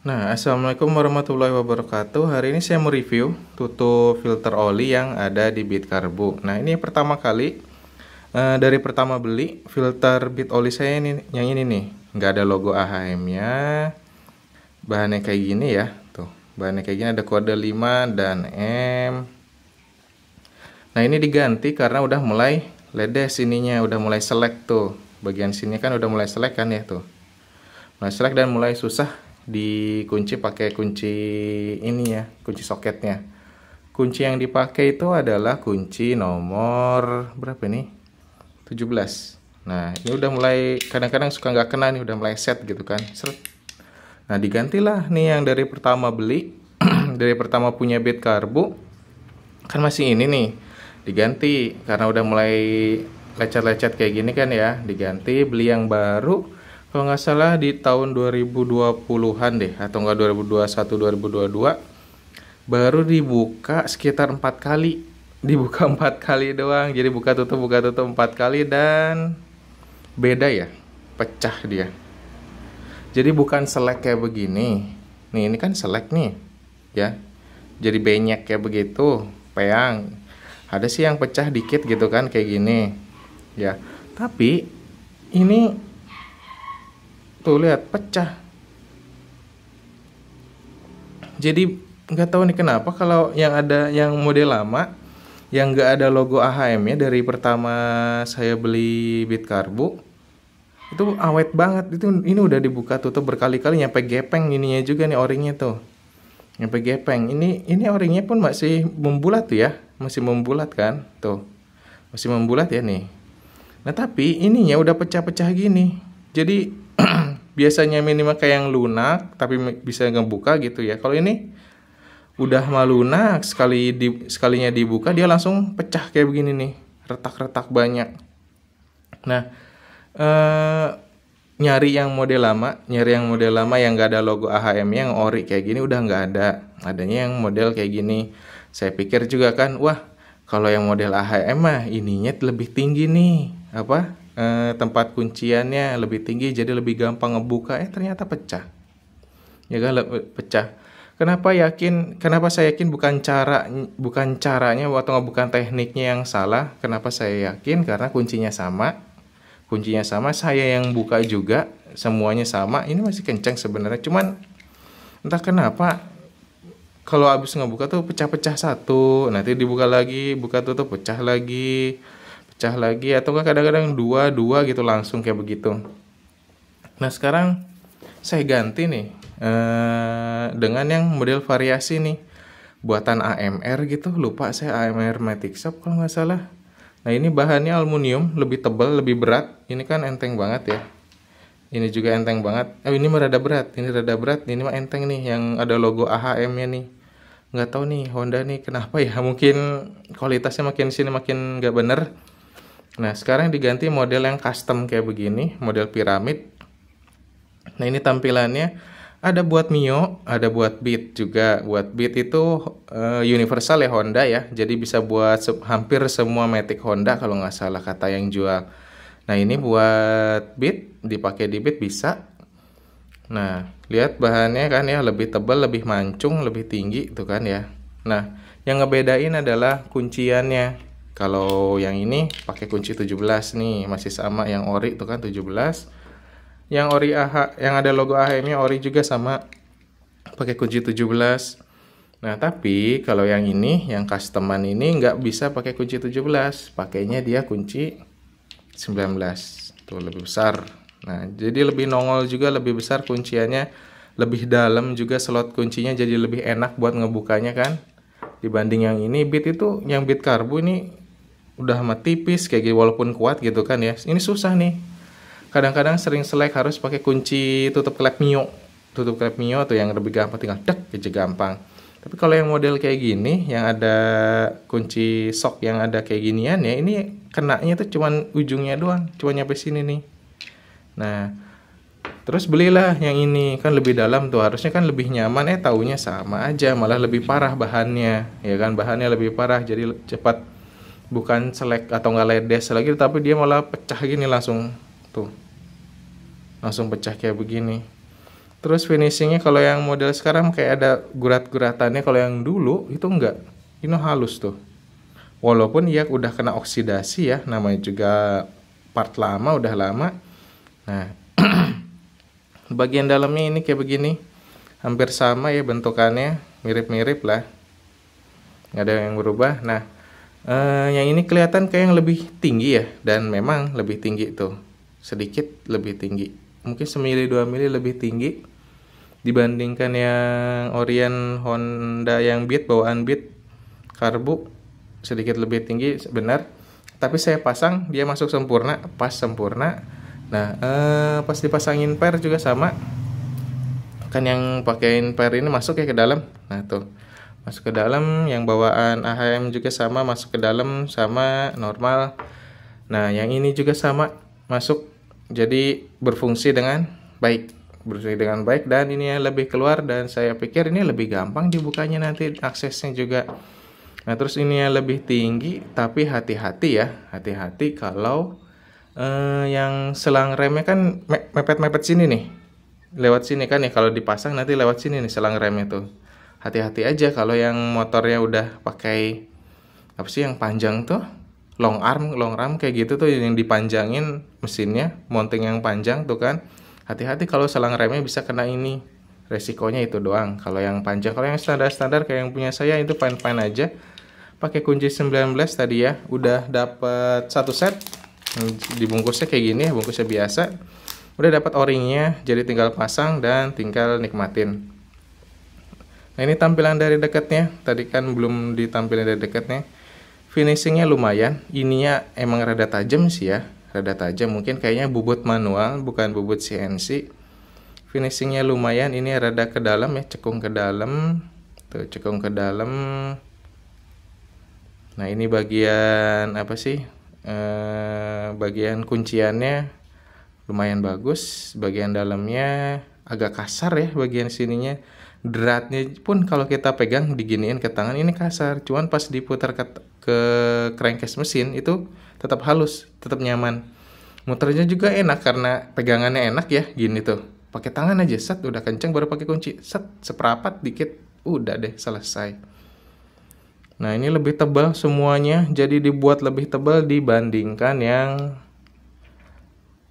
Nah, assalamualaikum warahmatullahi wabarakatuh. Hari ini saya mau review tutup filter oli yang ada di Bitcarbo. Nah, ini pertama kali dari pertama beli filter bit oli saya ini, yang ini nih, nggak ada logo AHM-nya. Bahannya kayak gini ya, tuh. Bahannya kayak gini, ada kode 5 dan M. Nah, ini diganti karena udah mulai ledes ininya, udah mulai selek tuh. Bagian sini kan udah mulai selek kan ya tuh. Mulai selek dan mulai susah dikunci pakai kunci ini ya, kunci soketnya. Kunci yang dipakai itu adalah kunci nomor berapa nih? 17. Nah, ini udah mulai kadang-kadang suka nggak kena nih, udah mulai set gitu kan. Seret. Nah, digantilah nih yang dari pertama beli, dari pertama punya Bitcarbo. Kan masih ini nih. Diganti karena udah mulai lecet-lecet kayak gini kan ya, diganti beli yang baru. Kalau nggak salah di tahun 2020-an deh, atau nggak 2021 2022, baru dibuka sekitar 4 kali. Dibuka 4 kali doang. Jadi buka tutup 4 kali dan beda ya, pecah dia. Jadi bukan selek kayak begini. Nih, ini kan selek nih, ya. Jadi benyek kayak begitu, peang. Ada sih yang pecah dikit gitu kan kayak gini. Ya. Tapi ini tuh lihat pecah. Jadi nggak tahu nih kenapa kalau yang ada yang model lama yang nggak ada logo AHM-nya dari pertama saya beli Bitcarbo itu awet banget. Itu ini udah dibuka tutup berkali-kali nyampe gepeng ininya juga nih, oringnya tuh. Nyampe gepeng. Ini oringnya pun masih membulat tuh ya. Masih membulat kan? Tuh. Masih membulat ya nih. Nah, tapi ininya udah pecah-pecah gini. Jadi biasanya minimal kayak yang lunak tapi bisa ngebuka gitu ya. Kalau ini udah malunak, sekalinya dibuka dia langsung pecah kayak begini nih, retak-retak banyak. Nah, nyari yang model lama yang nggak ada logo AHM yang ori kayak gini udah nggak ada. Adanya yang model kayak gini. Saya pikir juga kan, wah kalau yang model AHM mah ininya lebih tinggi nih, tempat kunciannya lebih tinggi jadi lebih gampang ngebuka. Ternyata pecah. Ya kan, pecah. Kenapa saya yakin bukan caranya atau bukan tekniknya yang salah. Kenapa saya yakin? Karena kuncinya sama, saya yang buka juga, semuanya sama. Ini masih kencang sebenarnya, cuman entah kenapa kalau habis ngebuka tuh pecah-pecah satu, nanti dibuka lagi, buka tutup pecah lagi, atau kadang-kadang dua gitu langsung kayak begitu. Nah, sekarang saya ganti nih dengan yang model variasi nih, buatan AMR gitu, lupa saya, AMR Matic Shop kalau nggak salah. Nah, ini bahannya aluminium, lebih tebal, lebih berat. Ini kan enteng banget ya. Ini juga enteng banget. Ini mah rada berat. Ini mah enteng nih, yang ada logo AHM-nya nih. Nggak tahu nih Honda nih kenapa ya. Mungkin kualitasnya makin sini makin nggak bener. Nah, sekarang diganti model yang custom kayak begini, model piramid. Nah, ini tampilannya ada buat Mio, ada buat Beat juga. Buat Beat itu universal ya Honda ya. Jadi bisa buat hampir semua Matic Honda kalau nggak salah kata yang jual. Nah, ini buat Beat, dipakai di Beat bisa. Nah, lihat bahannya kan ya, lebih tebal, lebih mancung, lebih tinggi tuh kan ya. Nah, yang ngebedain adalah kunciannya. Kalau yang ini pakai kunci 17 nih, masih sama yang ori tuh kan 17. Yang ori yang ada logo AHM-nya ori juga sama, pakai kunci 17. Nah, tapi kalau yang ini, yang customan ini nggak bisa pakai kunci 17, pakainya dia kunci 19. Tuh lebih besar. Nah, jadi lebih nongol juga, lebih besar kunciannya, lebih dalam juga slot kuncinya, jadi lebih enak buat ngebukanya kan. Dibanding yang ini, yang Bitcarbo ini udah amat tipis kayak gitu, walaupun kuat gitu kan ya. Ini susah nih. Kadang-kadang sering selek harus pakai kunci tutup klep Mio. Tutup klep Mio tuh yang lebih gampang, tinggal dek aja gampang. Tapi kalau yang model kayak gini, yang ada kunci sok yang ada kayak ginian ya, ini kenanya tuh cuman ujungnya doang, cuma nyampe sini nih. Nah, terus belilah yang ini, kan lebih dalam tuh, harusnya kan lebih nyaman, taunya sama aja, malah lebih parah bahannya. Ya kan, bahannya lebih parah, jadi cepat bukan selek atau nggak ledes lagi, tapi dia malah pecah gini langsung. Tuh, langsung pecah kayak begini. Terus finishingnya kalau yang model sekarang kayak ada gurat-guratannya, kalau yang dulu itu enggak, ini halus tuh. Walaupun ya udah kena oksidasi ya, namanya juga part lama, udah lama. Nah, bagian dalamnya ini kayak begini, hampir sama ya bentukannya, mirip-mirip lah, nggak ada yang berubah. Nah, yang ini kelihatan kayak yang lebih tinggi ya, dan memang lebih tinggi tuh, sedikit lebih tinggi, mungkin 1 mili 2 mili lebih tinggi dibandingkan yang Orion Honda yang Beat, bawaan Beat karbu, sedikit lebih tinggi benar. Tapi saya pasang dia masuk sempurna, pas sempurna. Nah, pas dipasangin per juga sama, kan yang pakein per ini masuk ya ke dalam. Nah tuh, masuk ke dalam. Yang bawaan AHM juga sama, masuk ke dalam sama normal. Nah yang ini juga sama, masuk, jadi berfungsi dengan baik, dan ini lebih keluar, dan saya pikir ini lebih gampang dibukanya nanti, aksesnya juga. Nah terus ini yang lebih tinggi, tapi hati-hati ya, hati-hati kalau yang selang remnya kan mepet-mepet sini nih, lewat sini kan ya, kalau dipasang nanti lewat sini nih selang remnya tuh. Hati-hati aja kalau yang motornya udah pakai apa sih yang panjang tuh, long arm kayak gitu tuh, yang dipanjangin mesinnya, mounting yang panjang tuh kan. Hati-hati kalau selang remnya bisa kena ini, resikonya itu doang kalau yang panjang. Kalau yang standar-standar kayak yang punya saya itu fine-fine aja. Pakai kunci 19 tadi ya, udah dapat 1 set. Dibungkusnya kayak gini ya, bungkusnya biasa. Udah dapat o-ringnya, jadi tinggal pasang dan tinggal nikmatin. Nah ini tampilan dari dekatnya, tadi kan belum ditampilin dari dekatnya. Finishingnya lumayan, ininya emang rada tajam sih ya, rada tajam, mungkin kayaknya bubut manual bukan bubut CNC. Finishingnya lumayan, ini rada ke dalam ya, cekung ke dalam, tuh cekung ke dalam. Nah ini bagian apa sih, bagian kunciannya lumayan bagus, bagian dalamnya agak kasar ya, bagian sininya. Dratnya pun kalau kita pegang diginiin ke tangan ini kasar, cuman pas diputar ke crankcase mesin itu tetap halus, tetap nyaman. Muternya juga enak karena pegangannya enak ya, gini tuh. Pakai tangan aja, set udah kenceng, baru pakai kunci, set seperapat dikit, udah deh selesai. Nah ini lebih tebal semuanya, jadi dibuat lebih tebal dibandingkan yang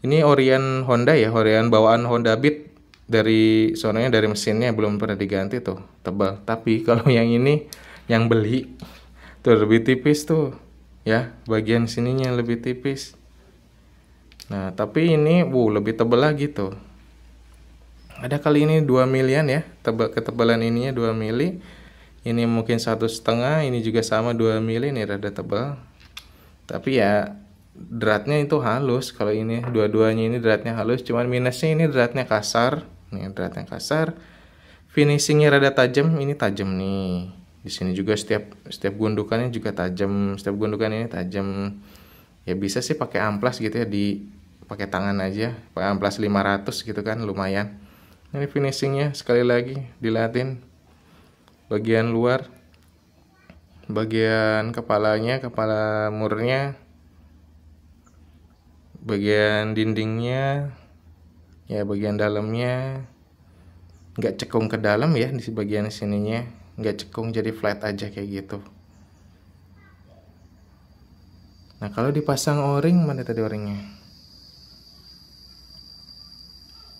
ini Orion Honda ya, Orion bawaan Honda Beat, dari sononya dari mesinnya belum pernah diganti tuh, tebal. Tapi kalau yang ini yang beli tuh lebih tipis tuh ya, bagian sininya lebih tipis. Nah tapi ini lebih tebal lagi tuh, ada kali ini 2 milian ya, ketebalan ininya 2 mili. Ini mungkin 1,5, ini juga sama 2 mili, nih rada tebal. Tapi ya dratnya itu halus, kalau ini dua-duanya ini dratnya halus, cuman minusnya ini dratnya kasar. Nih dratnya kasar. Finishingnya rada tajam, ini tajam nih. Di sini juga setiap gundukannya juga tajam, setiap gundukan ini tajam. Ya bisa sih pakai amplas gitu ya, pakai tangan aja, pakai amplas 500 gitu kan lumayan. Ini finishingnya sekali lagi dilihatin. Bagian luar, bagian kepalanya, kepala murnya, bagian dindingnya, ya bagian dalamnya nggak cekung ke dalam ya, di bagian sininya nggak cekung, jadi flat aja kayak gitu. Nah kalau dipasang o-ring, mana tadi o-ringnya?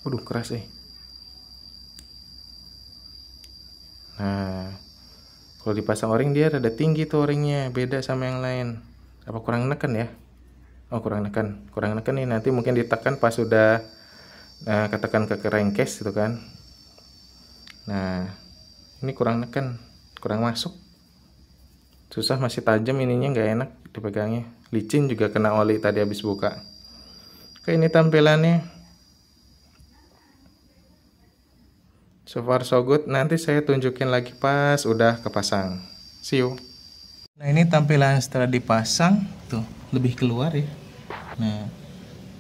Waduh keras Nah kalau dipasang o-ring dia rada tinggi tuh o-ringnya, beda sama yang lain. Apa kurang neken ya? Oh kurang neken nih, nanti mungkin ditekan pas sudah ketekan ke crankcase gitu kan. Nah ini kurang neken, kurang masuk, susah, masih tajam ininya, nggak enak dipegangnya, licin juga kena oli tadi habis buka. Oke ini tampilannya. So far so good, nanti saya tunjukin lagi pas udah kepasang. See you. Nah ini tampilan setelah dipasang, tuh lebih keluar ya. Nah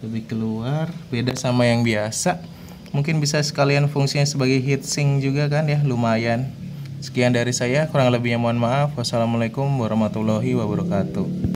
lebih keluar, beda sama yang biasa. Mungkin bisa sekalian fungsinya sebagai heatsink juga kan ya, lumayan. Sekian dari saya, kurang lebihnya mohon maaf. Wassalamualaikum warahmatullahi wabarakatuh.